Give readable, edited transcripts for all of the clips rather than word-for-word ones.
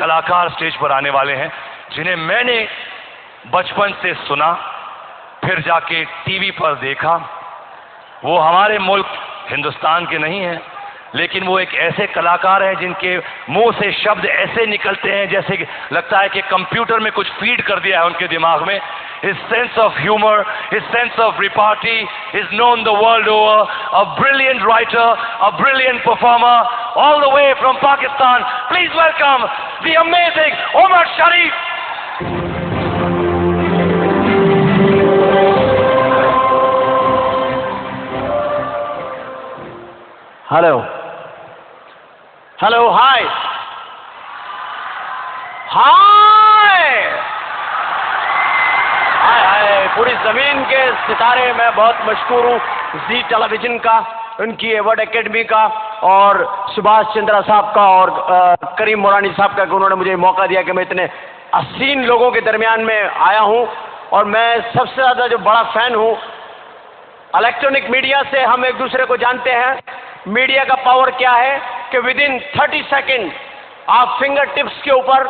कलाकार स्टेज पर आने वाले हैं जिन्हें मैंने बचपन से सुना, फिर जाके टीवी पर देखा। वो हमारे मुल्क हिंदुस्तान के नहीं हैं, लेकिन वो एक ऐसे कलाकार हैं जिनके मुंह से शब्द ऐसे निकलते हैं जैसे कि लगता है कि कंप्यूटर में कुछ फीड कर दिया है उनके दिमाग में। His sense of humor, his sense of repartee is known the world over. A brilliant writer, a brilliant performer, all the way from Pakistan. Please welcome the amazing Omar Sharif. Hello hello, hi hi hi hi. पूरी जमीन के सितारे, मैं बहुत मशहूर हूँ जी television का, उनकी अवार्ड एकेडमी का, और सुभाष चंद्रा साहब का, और करीम मोरानी साहब का, कि उन्होंने मुझे मौका दिया कि मैं इतने हसीन लोगों के दरमियान में आया हूँ। और मैं सबसे ज्यादा जो बड़ा फैन हूँ, इलेक्ट्रॉनिक मीडिया से हम एक दूसरे को जानते हैं। मीडिया का पावर क्या है कि विद इन 30 सेकेंड आप फिंगर टिप्स के ऊपर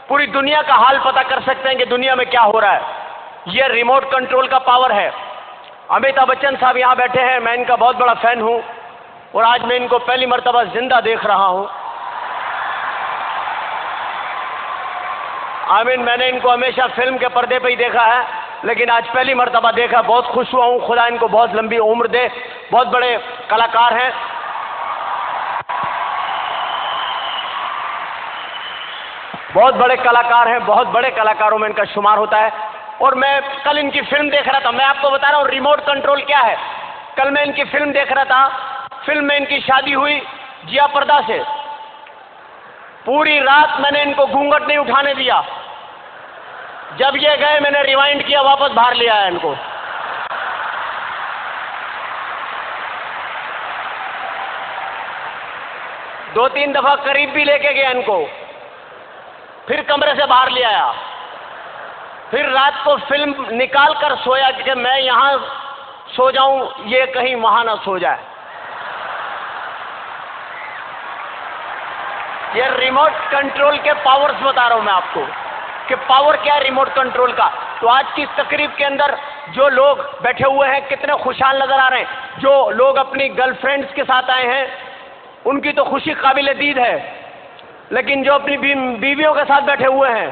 पूरी दुनिया का हाल पता कर सकते हैं कि दुनिया में क्या हो रहा है। यह रिमोट कंट्रोल का पावर है। अमिताभ बच्चन साहब यहाँ बैठे हैं, मैं इनका बहुत बड़ा फैन हूँ, और आज मैं इनको पहली मर्तबा जिंदा देख रहा हूँ। मैंने इनको हमेशा फिल्म के पर्दे पे ही देखा है, लेकिन आज पहली मर्तबा देखा। बहुत खुश हुआ हूँ, खुदा इनको बहुत लंबी उम्र दे। बहुत बड़े कलाकार हैं। बहुत बड़े कलाकार हैं, बहुत बड़े कलाकारों में इनका शुमार होता है। और मैं कल इनकी फिल्म देख रहा था। मैं आपको बता रहा हूँ रिमोट कंट्रोल क्या है। कल मैं इनकी फिल्म देख रहा था। फिल्म में इनकी शादी हुई जिया पर्दा से। पूरी रात मैंने इनको घूंघट नहीं उठाने दिया। जब ये गए मैंने रिवाइंड किया, वापस बाहर ले आया इनको। दो तीन दफा करीब भी लेके गया इनको, फिर कमरे से बाहर ले आया, फिर रात को फिल्म निकाल कर सोया कि मैं यहां सो जाऊं, ये कहीं वहां ना सो जाए। ये रिमोट कंट्रोल के पावर्स बता रहा हूं मैं आपको कि पावर क्या है रिमोट कंट्रोल का। तो आज की तकरीब के अंदर जो लोग बैठे हुए हैं कितने खुशहाल नजर आ रहे हैं। जो लोग अपनी गर्लफ्रेंड्स के साथ आए हैं उनकी तो खुशी काबिल दीद है, लेकिन जो अपनी बीवियों के साथ बैठे हुए हैं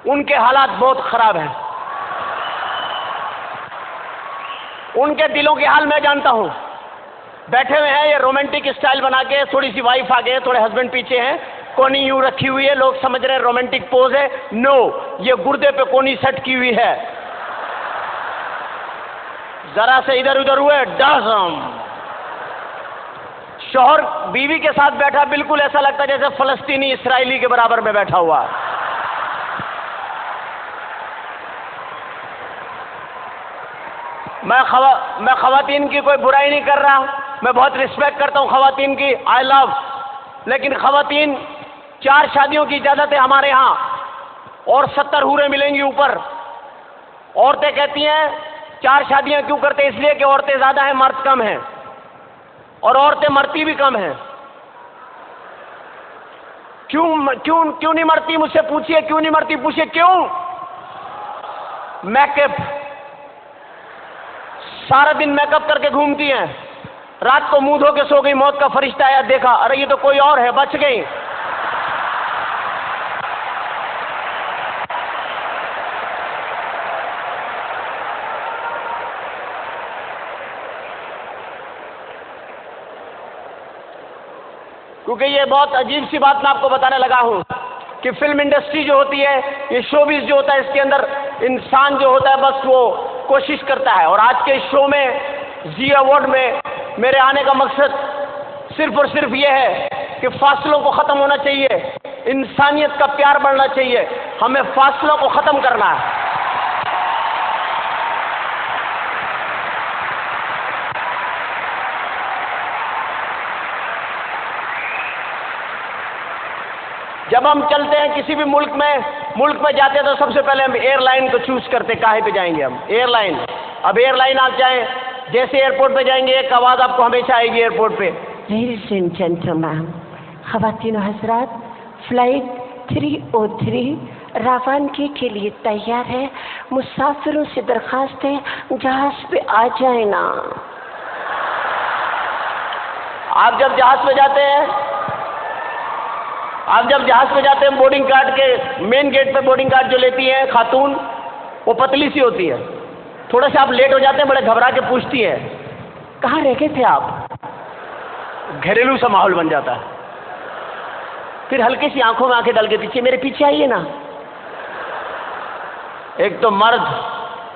उनके हालात बहुत खराब हैं। उनके दिलों के हाल मैं जानता हूं। बैठे हुए हैं ये रोमांटिक स्टाइल बना के, थोड़ी सी वाइफ आगे है, थोड़े हस्बैंड पीछे हैं, कोनी यूं रखी हुई है। लोग समझ रहे हैं रोमांटिक पोज है। नो, ये गुर्दे पे कोनी सेट की हुई है। जरा से इधर उधर हुए डसम। शौहर बीवी के साथ बैठा, बिल्कुल ऐसा लगता है जैसे फलस्तीनी इसराइली के बराबर में बैठा हुआ। मैं खवातीन की कोई बुराई नहीं कर रहा, मैं बहुत रिस्पेक्ट करता हूं खवातीन की, आई लव। लेकिन खवातीन 4 शादियों की इजाजत है हमारे यहाँ, और 70 हूरें मिलेंगी ऊपर। औरतें कहती हैं 4 शादियां क्यों करते, इसलिए कि औरतें ज्यादा हैं, मर्द कम हैं, और औरतें मरती भी कम हैं। क्यों नहीं मरती, मुझसे पूछिए क्यों नहीं मरती, पूछिए क्यों। मेकअप, सारा दिन मेकअप करके घूमती हैं, रात को मुंह धो के सो गई, मौत का फरिश्ता आया, देखा अरे ये तो कोई और है, बच गई। क्योंकि ये बहुत अजीब सी बात मैं आपको बताने लगा हूं कि फिल्म इंडस्ट्री जो होती है, ये शोबिज़ जो होता है, इसके अंदर इंसान जो होता है बस वो कोशिश करता है। और आज के इस शो में, जी अवार्ड में मेरे आने का मकसद सिर्फ और सिर्फ ये है कि फासलों को ख़त्म होना चाहिए, इंसानियत का प्यार बढ़ना चाहिए, हमें फासलों को ख़त्म करना है। जब हम चलते हैं किसी भी मुल्क में जाते हैं तो सबसे पहले हम एयरलाइन को चूज करते, काहे पे जाएंगे हम, एयरलाइन। अब एयरलाइन आप जाएं, जैसे एयरपोर्ट पे जाएंगे एक आवाज़ आपको हमेशा आएगी एयरपोर्ट पे, लेडीज एंड जेंटलमैन, ख़वातीन हज़रात, फ्लाइट पथरी ओथरी रवानगी के लिए तैयार है। मुसाफिरों से दरखास्त है जहाज पे आ जाए ना। आप जब जहाज पे जाते हैं, बोर्डिंग कार्ड के मेन गेट पे बोर्डिंग कार्ड जो लेती है खातून, वो पतली सी होती है। थोड़ा सा आप लेट हो जाते हैं, बड़े घबरा के पूछती है कहाँ रह गए थे आप। घरेलू सा माहौल बन जाता है। फिर हल्की सी आंखों में आंखें डाल के पीछे, मेरे पीछे आइए ना। एक तो मर्द,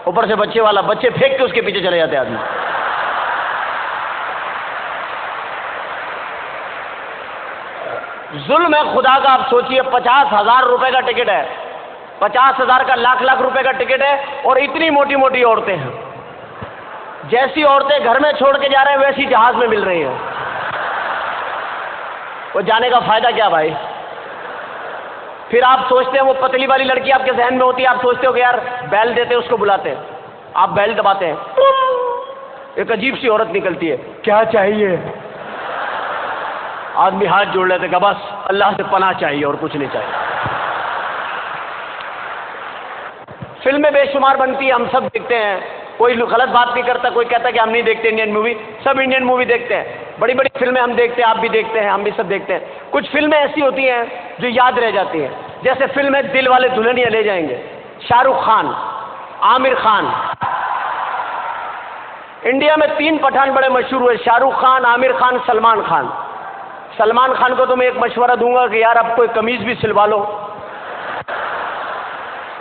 ऊपर से बच्चे वाला, बच्चे फेंक के उसके पीछे चले जाते आदमी। जुल्म है खुदा का। आप सोचिए, 50,000 रुपए का टिकट है, 50,000 का लाख रुपए का टिकट है, और इतनी मोटी मोटी औरतें हैं। जैसी औरतें घर में छोड़ के जा रहे हैं वैसी जहाज में मिल रही हैं। वो जाने का फायदा क्या भाई। फिर आप सोचते हैं, वो पतली वाली लड़की आपके जहन में होती है, आप सोचते हो कि यार बैल देते, उसको बुलाते हैं, आप बैल दबाते हैं, एक अजीब सी औरत निकलती है, क्या चाहिए। आदमी हाथ जोड़ लेते हैं, बस अल्लाह से पनाह चाहिए और कुछ नहीं चाहिए। फिल्में बेशुमार बनती है, हम सब देखते हैं, कोई गलत बात नहीं करता, कोई कहता कि हम नहीं देखते इंडियन मूवी, सब इंडियन मूवी देखते हैं। बड़ी बड़ी फिल्में हम देखते हैं, आप भी देखते हैं, हम भी सब देखते हैं। कुछ फिल्में ऐसी होती हैं जो याद रह जाती हैं, जैसे फिल्म है दिल वाले दुल्हनिया ले जाएंगे, शाहरुख खान, आमिर खान। इंडिया में 3 पठान बड़े मशहूर हुए, शाहरुख खान, आमिर खान, सलमान खान। सलमान खान को तो मैं एक मशवरा दूंगा कि यार आप कोई कमीज भी सिलवा लो,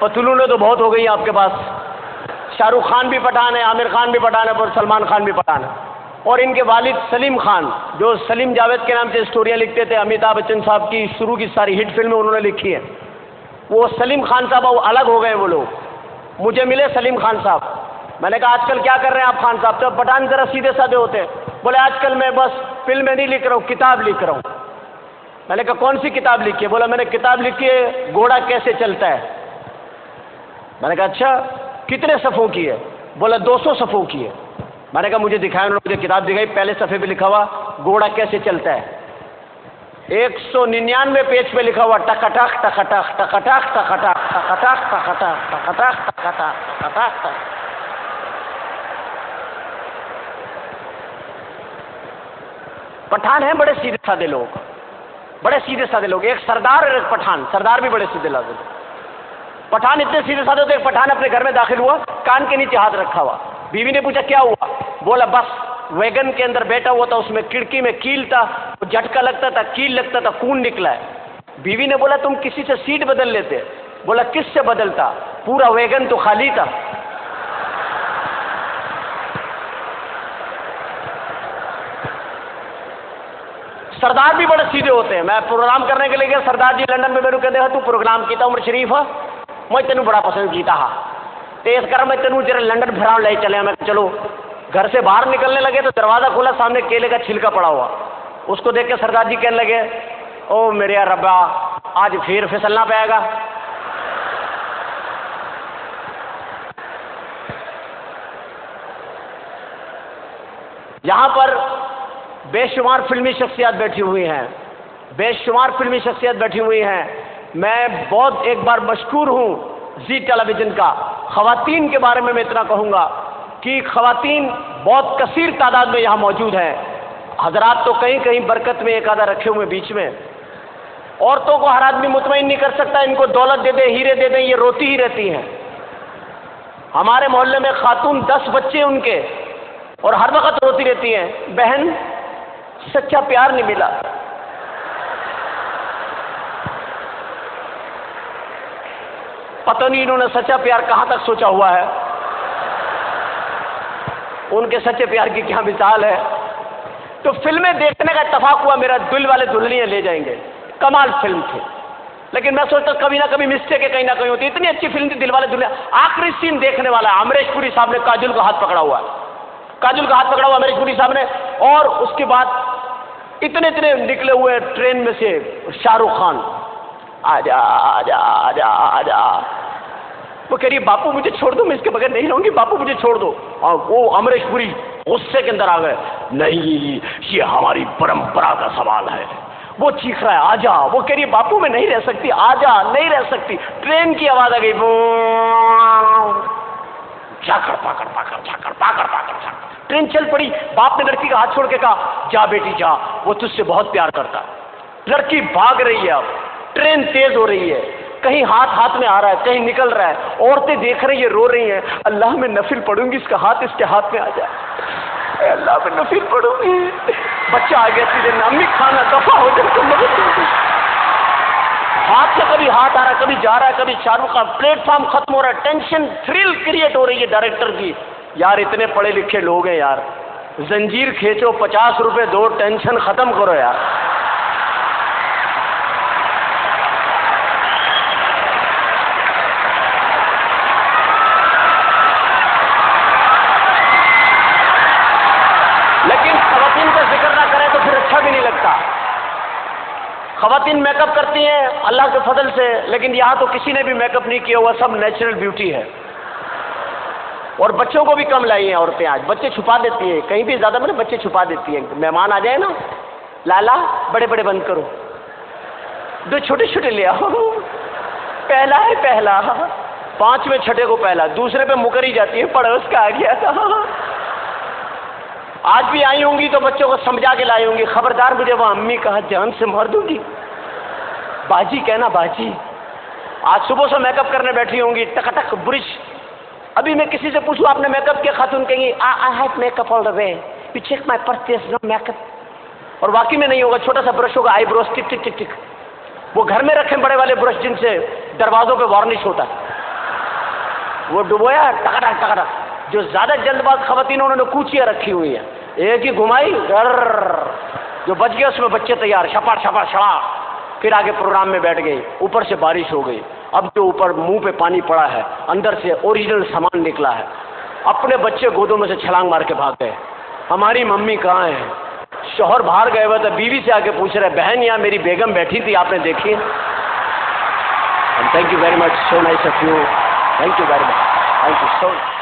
पतलूनें तो बहुत हो गई आपके पास। शाहरुख खान भी पठान है, आमिर खान भी पठान है, और सलमान खान भी पठान है। और इनके वालिद सलीम खान, जो सलीम जावेद के नाम से स्टोरियाँ लिखते थे, अमिताभ बच्चन साहब की शुरू की सारी हिट फिल्में उन्होंने लिखी हैं, वो सलीम खान साहब वो अलग हो गए। वो लोग मुझे मिले, सलीम खान साहब, मैंने कहा आजकल क्या कर रहे हैं आप खान साहब। तो पठान जरा सीधे साधे होते हैं, बोले आजकल मैं बस फिल्में नहीं लिख रहा हूँ, किताब लिख रहा हूँ। मैंने कहा कौन सी किताब लिखी है। बोला मैंने किताब लिखी है घोड़ा कैसे चलता है। मैंने कहा अच्छा, कितने सफ़ों की है। बोला 200 सफ़ों की है। मैंने कहा मुझे दिखाया। उन्होंने मुझे किताब दिखाई, पहले सफ़े पे लिखा हुआ घोड़ा कैसे चलता है, 199 पेज पे लिखा हुआ टकटक टकटक टकटक टकटक टकटक टकटक टकटक टकटक टकटक। पठान हैं बड़े सीधे साधे लोग, बड़े सीधे साधे लोग। एक सरदार और एक पठान, सरदार भी बड़े सीधे साधे। पठान इतने सीधे साधे थे, एक पठान अपने घर में दाखिल हुआ, कान के नीचे हाथ रखा हुआ। बीवी ने पूछा क्या हुआ। बोला बस वैगन के अंदर बैठा हुआ था, उसमें खिड़की में कील था, झटका लगता था, कील लगता था, खून निकला है। बीवी ने बोला तुम किसी से सीट बदल लेते। बोला किससे बदलता, पूरा वैगन तो खाली था। सरदार भी बड़े सीधे होते हैं। मैं प्रोग्राम करने के लिए गया, सरदार जी लंदन में मेरे कहते हैं तू प्रोग्राम किया उमर शरीफ है, मैं तेन बड़ा पसंद किया हाँ, तो इस कारण मैं तेन जरा लंदन फिरा ले चले। मैं चलो, घर से बाहर निकलने लगे तो दरवाज़ा खोला, सामने केले का छिलका पड़ा हुआ। उसको देख के सरदार जी कहने लगे ओ मेरे यार रब्बा, आज फिर फिसलना पाएगा। यहाँ पर बेशुमार फिल्मी शख्सियत बैठी हुई हैं, बेशुमार फिल्मी शख्सियत बैठी हुई हैं। मैं बहुत एक बार मशकूर हूँ जी टेलीविज़न का। ख़वातीन के बारे में मैं इतना कहूँगा कि ख़वातीन बहुत कसीर तादाद में यहाँ मौजूद हैं। हजरात तो कहीं कहीं बरकत में एक आधा रखे हुए बीच में। औरतों को हर आदमी मुतमईन नहीं कर सकता, इनको दौलत दे दे, हीरे दे दें, ये रोती ही रहती हैं। हमारे मोहल्ले में खातून 10 बच्चे उनके, और हर वक्त रोती रहती हैं, बहन सच्चा प्यार नहीं मिला। पता नहीं इन्होंने सच्चा प्यार कहां तक सोचा हुआ है, उनके सच्चे प्यार की क्या मिसाल है। तो फिल्में देखने का इत्तेफाक हुआ मेरा, दिल वाले दुल्हनिया ले जाएंगे, कमाल फिल्म थी। लेकिन मैं सोचता कभी ना कभी मिस्टेक है, कहीं ना कहीं होती। इतनी अच्छी फिल्म थी दिल वाले दुल्हनिया। आखिरी सीन देखने वाला है, अमरीश पुरी साहब ने काजल का हाथ पकड़ा हुआ है, काजल का हाथ पकड़ा हुआ अमरीश पुरी साहब ने, और उसके बाद इतने इतने निकले हुए ट्रेन में से शाहरुख खान, आजा आजा आजा आजा। वो कह रही है बापू मुझे छोड़ दो, मैं इसके बगैर नहीं रहूंगी, बापू मुझे छोड़ दो। और वो अमरीश पुरी गुस्से के अंदर आ गए, नहीं ये हमारी परंपरा का सवाल है, वो चीख रहा है आजा, वो कह रही है बापू मैं नहीं रह सकती, आजा, नहीं रह सकती। ट्रेन की आवाज आ गई, झाकड़ पाकड़ पाकड़ झाकड़ पाकड़ पाकड़ झाकड़। ट्रेन चल पड़ी। बाप ने लड़की का हाथ छोड़ के कहा जा बेटी जा, वो तुझसे बहुत प्यार करता है। लड़की भाग रही है। अब ट्रेन तेज हो रही है, कहीं हाथ हाथ में आ रहा है, कहीं निकल रहा है। औरतें देख रही है, रो रही हैं, अल्लाह मैं नफिल पढ़ूंगी, इसका हाथ इसके हाथ में आ जाए, अल्लाह मैं नफिल पढ़ूंगी। बच्चा आ गया सीधे, अम्मी खाना दफा हो जाए। हाथ से कभी हाथ आ रहा है, कभी जा रहा है, कभी चालू का प्लेटफॉर्म खत्म हो रहा है। टेंशन, थ्रिल क्रिएट हो रही है डायरेक्टर की। यार इतने पढ़े लिखे लोग हैं यार, जंजीर खींचो, 50 रुपए दो, टेंशन खत्म करो यार। लेकिन खवातीन का जिक्र ना करें तो फिर अच्छा भी नहीं लगता। खवातीन मेकअप करती हैं अल्लाह के फजल से, लेकिन यहाँ तो किसी ने भी मेकअप नहीं किया हुआ, सब नेचुरल ब्यूटी है। और बच्चों को भी कम लाई हैं औरतें आज, बच्चे छुपा देती हैं, कहीं भी ज्यादा मैंने बच्चे छुपा देती हैं। मेहमान आ जाए ना, लाला बड़े बड़े बंद करो, दो छोटे छोटे ले आओ, पहला है पहला, 5वें छठे को पहला, दूसरे पे मुकर ही जाती है, पड़ोस का आ गया था। आज भी आई होंगी तो बच्चों को समझा के लाई होंगी, खबरदार मुझे वो अम्मी कहा जान से मार दूंगी, बाजी कहना बाजी। आज सुबह से मेकअप करने बैठी होंगी, टकटक ब्रिज। अभी मैं किसी से पूछूं आपने मेकअप किया, खातून कहेंगी I have makeup all the way, you check my purchase no makeup. और वाकई में नहीं होगा, छोटा सा ब्रश होगा, आईब्रोज टिक टिक टिक टिक। वो घर में रखे बड़े वाले ब्रश जिनसे दरवाजों पे वार्निश होता है, वो डुबोया टकटक टकटक। जो ज्यादा जल्दबाज खवातीन उन्होंने कूचियां रखी हुई है, एक ही घुमाई घर, जो बच गया उसमें बच्चे तैयार, छपा छपा छड़ा, फिर आगे प्रोग्राम में बैठ गई। ऊपर से बारिश हो गई, अब जो ऊपर मुंह पे पानी पड़ा है, अंदर से ओरिजिनल सामान निकला है। अपने बच्चे गोदों में से छलांग मार के भाग गए। हमारी मम्मी कहाँ है? शौहर बाहर गए हुए, तो बीवी से आके पूछ रहे बहन यहाँ मेरी बेगम बैठी थी, आपने देखी? Thank you very much, so nice of you, thank you very much, thank you so much.